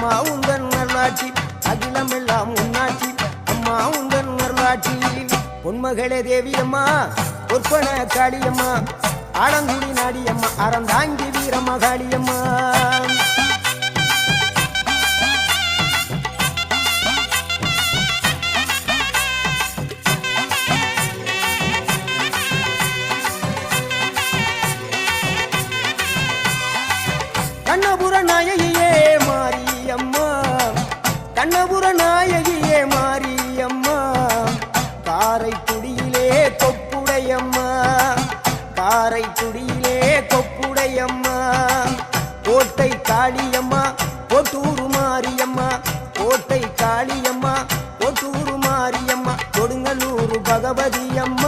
அம்மா உந்தன் நல்லாட்சி அகிலம் எல்லாம் உன்னாட்சி அம்மா உந்தன் நல்லாட்சி பொன்மகளே தேவியம்மா பொற்பன காளியம்மா ஆலங்குடி நாடியம்மா அறந்தாங்கி வீரம்மா காளியம்மா கண்ணபுர நாயகியே மாரியம்மா கண்ணபுர நாயகியே மாரியம்மா காரைக்குடியிலே கொப்புடையம்மா காரைக்குடியிலே கொப்புடையம்மா கோட்டை காளியம்மா கொட்டூரு மாரியம்மா கோட்டை காளியம்மா கொட்டூரு மாரியம்மா கொடுங்கலூரு பகவதியம்மா